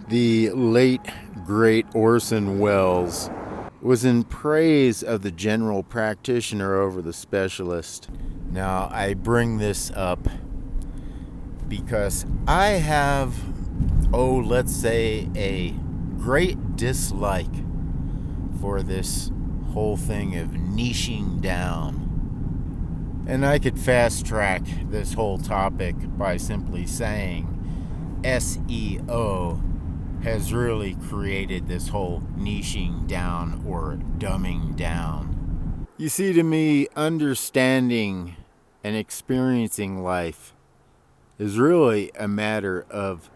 The late, great Orson Welles was in praise of the general practitioner over the specialist. Now, I bring this up because I have, let's say, a great dislike for this whole thing of niching down. And I could fast track this whole topic by simply saying SEO has really created this whole niching down or dumbing down. You see, to me, understanding and experiencing life is really a matter of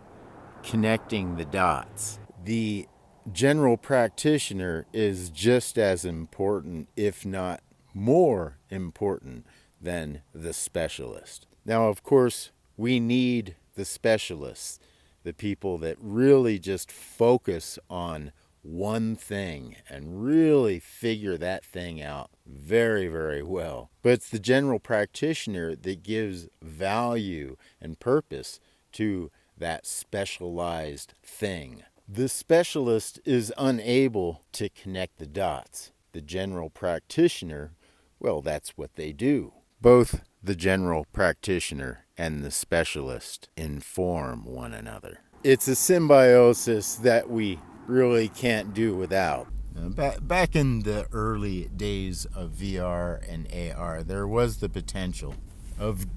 connecting the dots. The general practitioner is just as important, if not more important, than the specialist. Now, of course, we need the specialists, the people that really just focus on one thing and really figure that thing out very, very well. But it's the general practitioner that gives value and purpose to that specialized thing. The specialist is unable to connect the dots. The general practitioner, well, that's what they do. Both the general practitioner and the specialist inform one another. It's a symbiosis that we really can't do without. Back in the early days of VR and AR, there was the potential of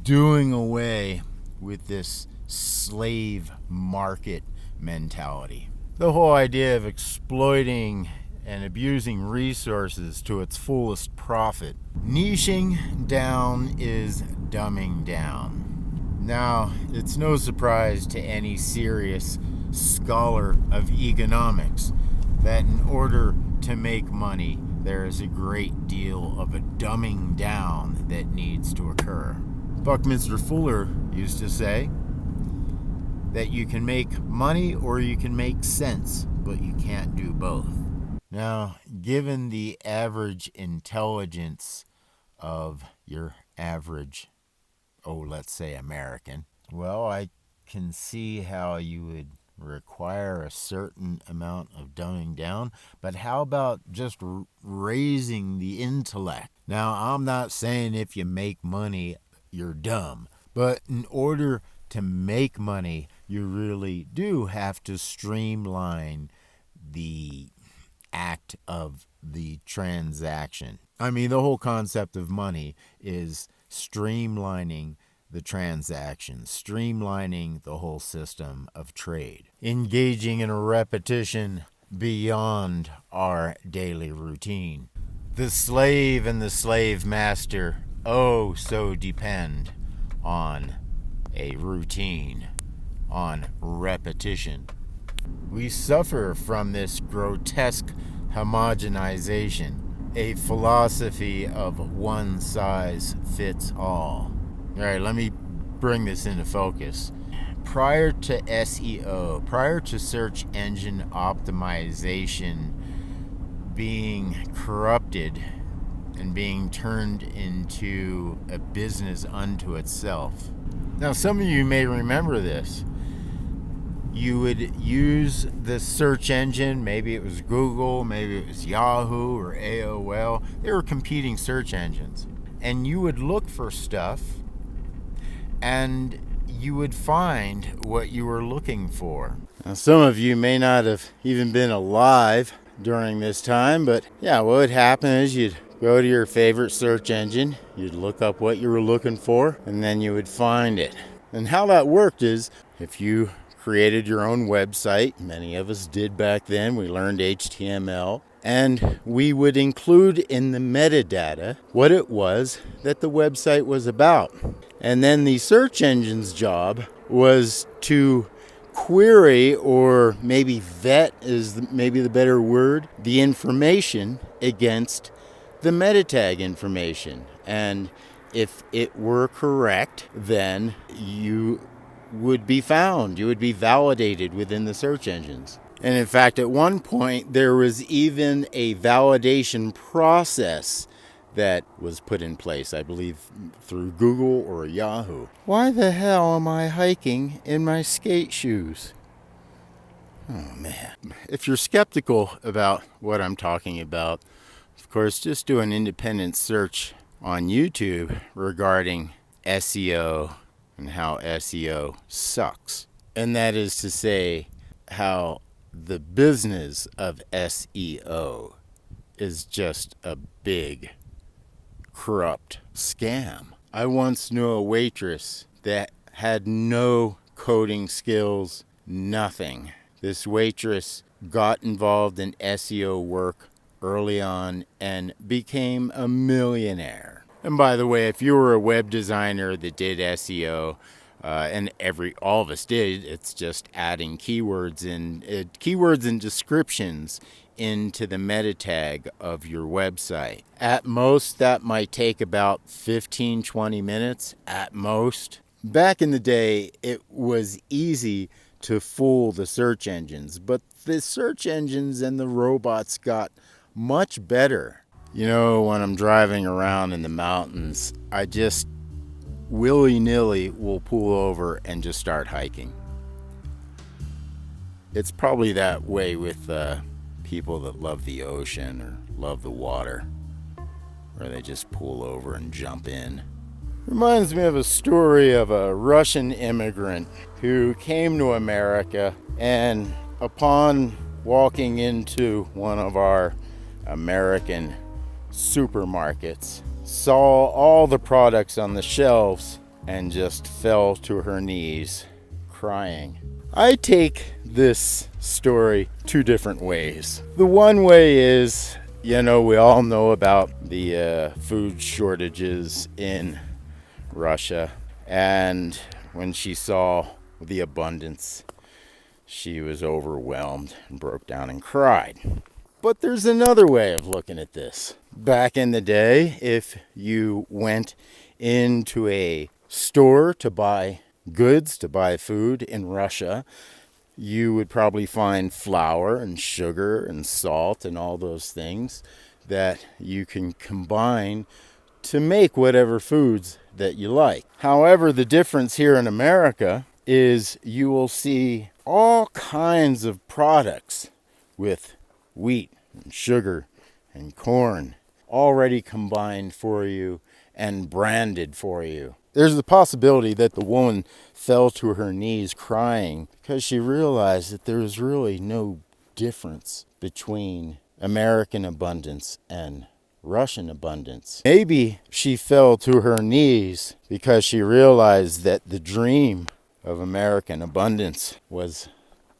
doing away with this slave market mentality. The whole idea of exploiting and abusing resources to its fullest profit. Niching down is dumbing down. Now, it's no surprise to any serious scholar of economics that in order to make money, there is a great deal of a dumbing down that needs to occur. Buckminster Fuller used to say that you can make money or you can make sense, but you can't do both. Now, given the average intelligence of your average, let's say American, well, I can see how you would require a certain amount of dumbing down, but how about just raising the intellect? Now, I'm not saying if you make money, you're dumb, but in order to make money, you really do have to streamline the act of the transaction. I mean, the whole concept of money is streamlining the transaction, streamlining the whole system of trade, engaging in a repetition beyond our daily routine. The slave and the slave master so depend on a routine, on repetition. We suffer from this grotesque homogenization, a philosophy of one size fits all. All right, let me bring this into focus. Prior to SEO, prior to search engine optimization being corrupted and being turned into a business unto itself. Now, some of you may remember this. You would use the search engine, maybe it was Google, maybe it was Yahoo or AOL. They were competing search engines. And you would look for stuff and you would find what you were looking for. Now, some of you may not have even been alive during this time, but yeah, what would happen is you'd go to your favorite search engine, you'd look up what you were looking for, and then you would find it. And how that worked is, if you created your own website, many of us did back then, we learned HTML, And we would include in the metadata what it was that the website was about. And then the search engine's job was to query, or maybe vet is maybe the better word, the information against the meta tag information. And if it were correct, then you would be found. You would be validated within the search engines. And in fact, at one point, there was even a validation process that was put in place, I believe, through Google or Yahoo. Why the hell am I hiking in my skate shoes? Oh, man. If you're skeptical about what I'm talking about, of course, just do an independent search on YouTube regarding SEO and how SEO sucks. And that is to say, how the business of SEO is just a big, corrupt scam. I once knew a waitress that had no coding skills, nothing. This waitress got involved in SEO work early on and became a millionaire. And by the way, if you were a web designer that did SEO, and all of us did, it's just adding keywords and descriptions into the meta tag of your website. At most, that might take about 15-20 minutes, at most. Back in the day, it was easy to fool the search engines, but the search engines and the robots got much better. You know, when I'm driving around in the mountains, I just willy-nilly will pull over and just start hiking. It's probably that way with people that love the ocean or love the water, where they just pull over and jump in. Reminds me of a story of a Russian immigrant who came to America, and upon walking into one of our American supermarkets, saw all the products on the shelves and just fell to her knees crying. I take this story two different ways. The one way is, we all know about the food shortages in Russia, and when she saw the abundance, she was overwhelmed and broke down and cried. But there's another way of looking at this. Back in the day, if you went into a store to buy goods, to buy food in Russia, you would probably find flour and sugar and salt and all those things that you can combine to make whatever foods that you like. However, the difference here in America is you will see all kinds of products with wheat and sugar and corn already combined for you and branded for you. There's the possibility that the woman fell to her knees crying because she realized that there was really no difference between American abundance and Russian abundance. Maybe she fell to her knees because she realized that the dream of American abundance was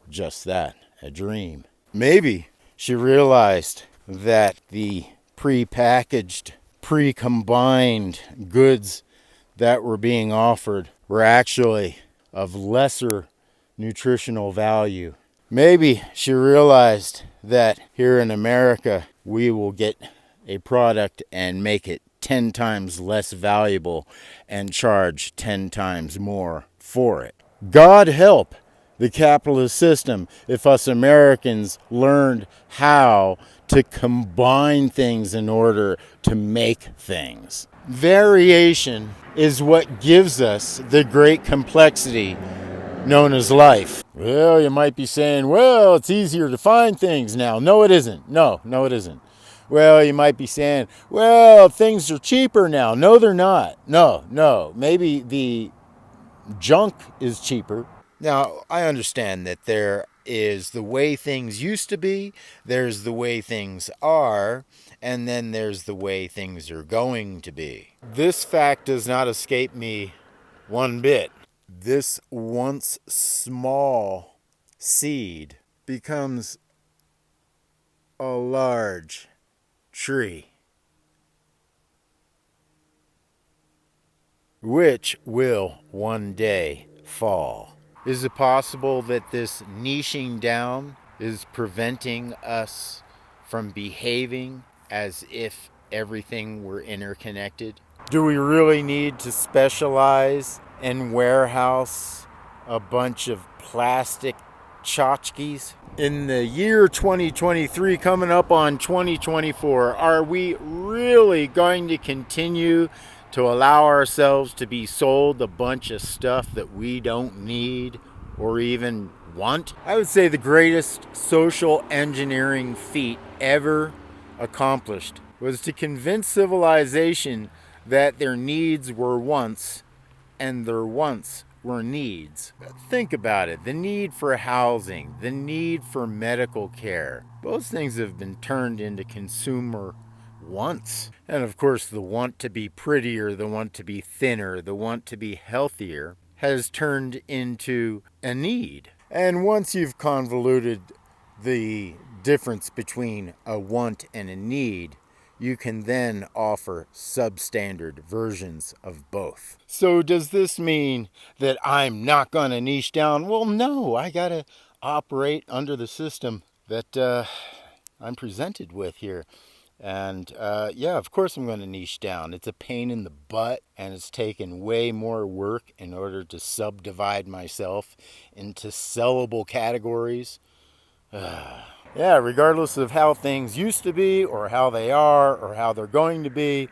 just that, a dream. Maybe she realized that the pre-packaged, pre-combined goods that were being offered were actually of lesser nutritional value. Maybe she realized that here in America, we will get a product and make it 10 times less valuable and charge 10 times more for it. God help the capitalist system if us Americans learned how to combine things in order to make things. Variation is what gives us the great complexity known as life. Well, you might be saying, well, it's easier to find things now. No, it isn't. No, it isn't. Well, you might be saying, well, things are cheaper now. No, they're not. No. Maybe the junk is cheaper. Now, I understand that there is the way things used to be, there's the way things are, and then there's the way things are going to be. This fact does not escape me one bit. This once small seed becomes a large tree, which will one day fall. Is it possible that this niching down is preventing us from behaving as if everything were interconnected? Do we really need to specialize and warehouse a bunch of plastic tchotchkes? In the year 2023, coming up on 2024, are we really going to continue to allow ourselves to be sold a bunch of stuff that we don't need or even want? I would say the greatest social engineering feat ever accomplished was to convince civilization that their needs were wants and their wants were needs. Think about it. The need for housing, the need for medical care, those things have been turned into consumer wants. And of course, the want to be prettier, the want to be thinner, the want to be healthier has turned into a need. And once you've convoluted the difference between a want and a need, you can then offer substandard versions of both. So does this mean that I'm not going to niche down? Well, no, I got to operate under the system that I'm presented with here. And yeah, of course I'm going to niche down. It's a pain in the butt, and it's taken way more work in order to subdivide myself into sellable categories. Yeah, regardless of how things used to be or how they are or how they're going to be,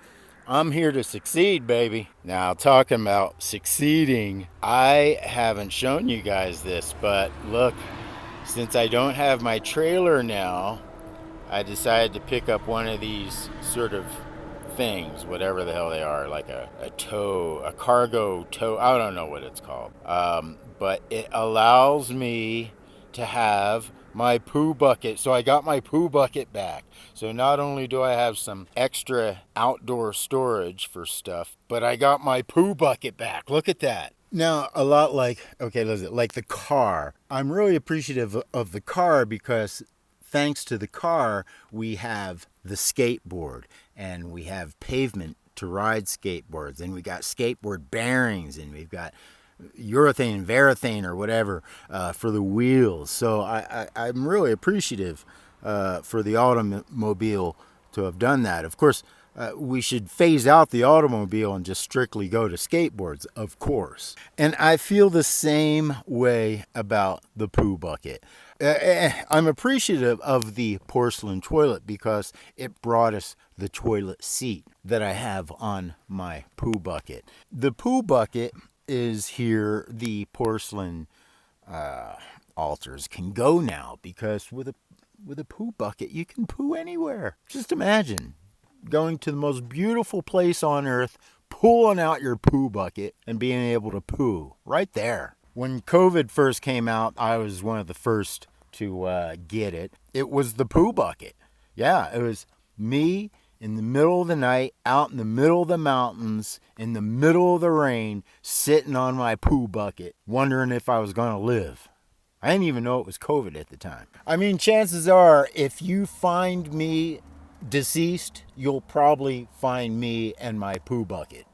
I'm here to succeed, baby. Now, talking about succeeding, I haven't shown you guys this, but look, since I don't have my trailer now, I decided to pick up one of these sort of things, whatever the hell they are, like a cargo tow, I don't know what it's called. But it allows me to have my poo bucket. So I got my poo bucket back. So not only do I have some extra outdoor storage for stuff, but I got my poo bucket back. Look at that. Now, a lot like the car. I'm really appreciative of the car because thanks to the car, we have the skateboard and we have pavement to ride skateboards, and we got skateboard bearings, and we've got urethane, varathane, or whatever for the wheels. So I'm really appreciative for the automobile to have done that. Of course, we should phase out the automobile and just strictly go to skateboards, of course. And I feel the same way about the poo bucket. I'm appreciative of the porcelain toilet because it brought us the toilet seat that I have on my poo bucket. The poo bucket is here. The porcelain altars can go now because with a poo bucket you can poo anywhere. Just imagine going to the most beautiful place on earth, pulling out your poo bucket and being able to poo right there. When COVID first came out, I was one of the first to get it. It was the poo bucket. Yeah, it was me in the middle of the night, out in the middle of the mountains, in the middle of the rain, sitting on my poo bucket, wondering if I was going to live. I didn't even know it was COVID at the time. I mean, chances are, if you find me deceased, you'll probably find me and my poo bucket.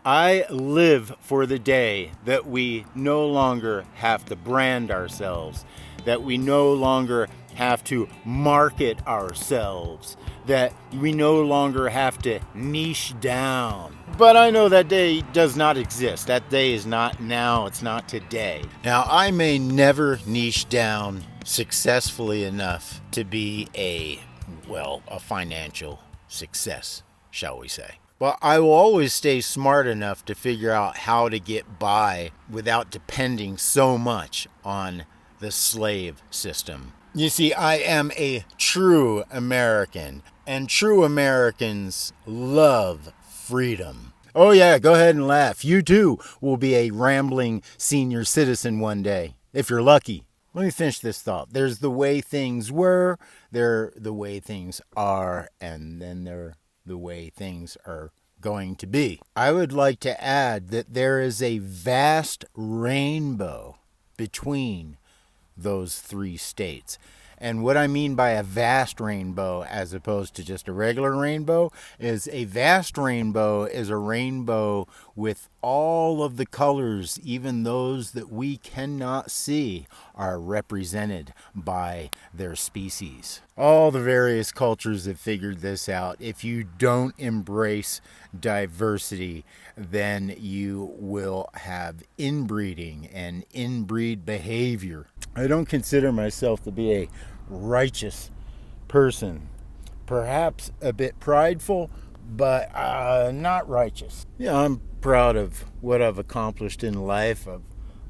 I live for the day that we no longer have to brand ourselves, that we no longer have to market ourselves, that we no longer have to niche down. But I know that day does not exist. That day is not now, it's not today. Now, I may never niche down successfully enough to be a financial success, shall we say. But I will always stay smart enough to figure out how to get by without depending so much on the slave system. You see, I am a true American, and true Americans love freedom. Oh yeah, go ahead and laugh. You too will be a rambling senior citizen one day, if you're lucky. Let me finish this thought. There's the way things were, they're the way things are, and then they're the way things are going to be. I would like to add that there is a vast rainbow between those three states. And what I mean by a vast rainbow as opposed to just a regular rainbow is a vast rainbow is a rainbow with all of the colors, even those that we cannot see, are represented by their species. All the various cultures have figured this out. If you don't embrace diversity, then you will have inbreeding and inbreed behavior. I don't consider myself to be a righteous person. Perhaps a bit prideful, but not righteous. Yeah, I'm proud of what I've accomplished in life.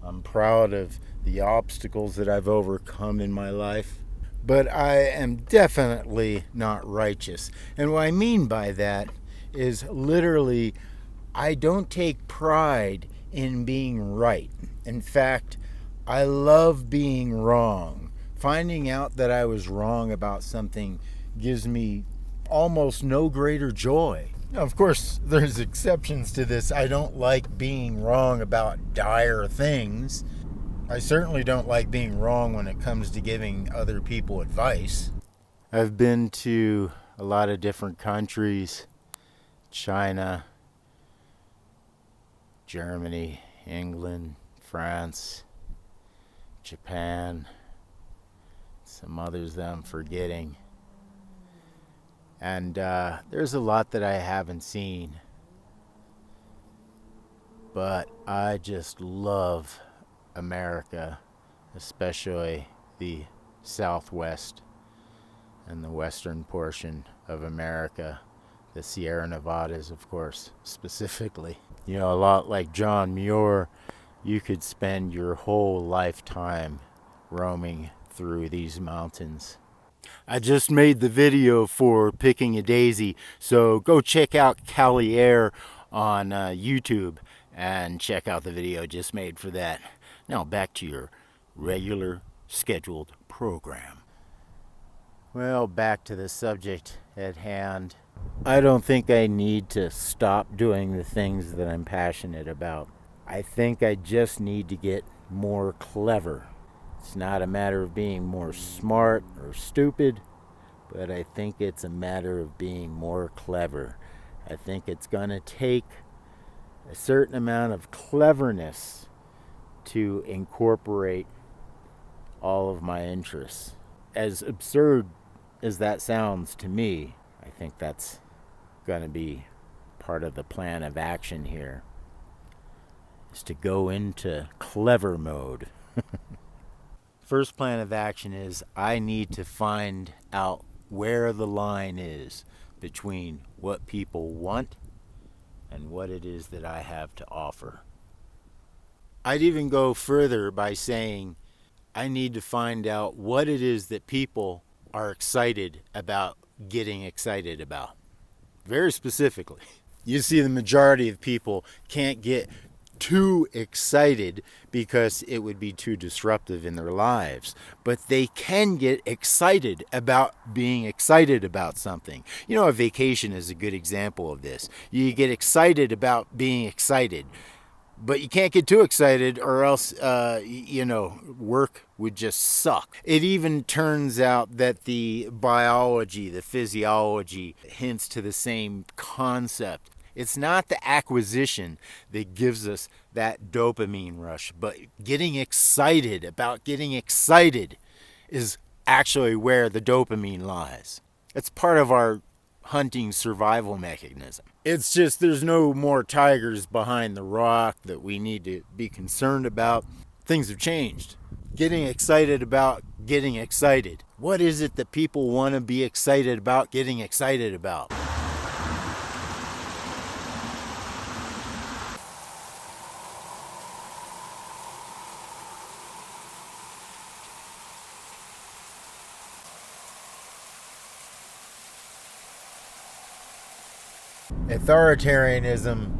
I'm proud of the obstacles that I've overcome in my life. But I am definitely not righteous. And what I mean by that is literally, I don't take pride in being right. In fact, I love being wrong. Finding out that I was wrong about something gives me almost no greater joy. Now, of course, there's exceptions to this. I don't like being wrong about dire things. I certainly don't like being wrong when it comes to giving other people advice. I've been to a lot of different countries: China, Germany, England, France, Japan, some others that I'm forgetting. And there's a lot that I haven't seen. But I just love America, especially the Southwest and the western portion of America, the Sierra Nevadas, of course, specifically. You know, a lot like John Muir, you could spend your whole lifetime roaming through these mountains. I just made the video for Picking a Daisy, so go check out Cali Air on YouTube and check out the video just made for that. Now back to your regular scheduled program. Well, back to the subject at hand. I don't think I need to stop doing the things that I'm passionate about. I think I just need to get more clever. It's not a matter of being more smart or stupid, but I think it's a matter of being more clever. I think it's going to take a certain amount of cleverness to incorporate all of my interests. As absurd as that sounds to me, I think that's going to be part of the plan of action here, is to go into clever mode. First plan of action is I need to find out where the line is between what people want and what it is that I have to offer. I'd even go further by saying I need to find out what it is that people are excited about getting excited about. Very specifically. You see, the majority of people can't get too excited because it would be too disruptive in their lives. But they can get excited about being excited about something. You know, a vacation is a good example of this. You get excited about being excited, but you can't get too excited or else, work would just suck. It even turns out that the biology, the physiology hints to the same concept. It's not the acquisition that gives us that dopamine rush, but getting excited about getting excited is actually where the dopamine lies. It's part of our hunting survival mechanism. It's just there's no more tigers behind the rock that we need to be concerned about. Things have changed. Getting excited about getting excited. What is it that people want to be excited about getting excited about? Authoritarianism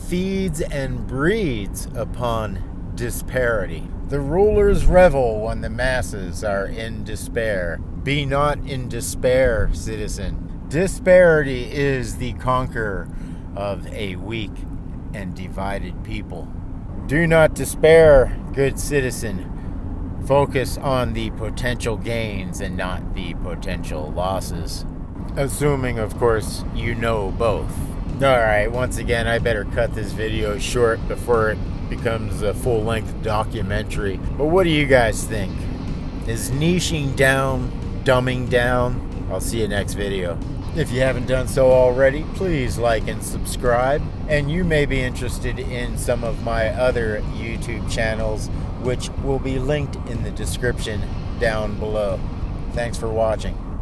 feeds and breeds upon disparity. The rulers revel when the masses are in despair. Be not in despair, citizen. Disparity is the conqueror of a weak and divided people. Do not despair, good citizen, Focus on the potential gains and not the potential losses. Assuming, of course, you know both. Alright, once again, I better cut this video short before it becomes a full-length documentary. But what do you guys think? Is niching down, dumbing down? I'll see you next video. If you haven't done so already, please like and subscribe. And you may be interested in some of my other YouTube channels, which will be linked in the description down below. Thanks for watching.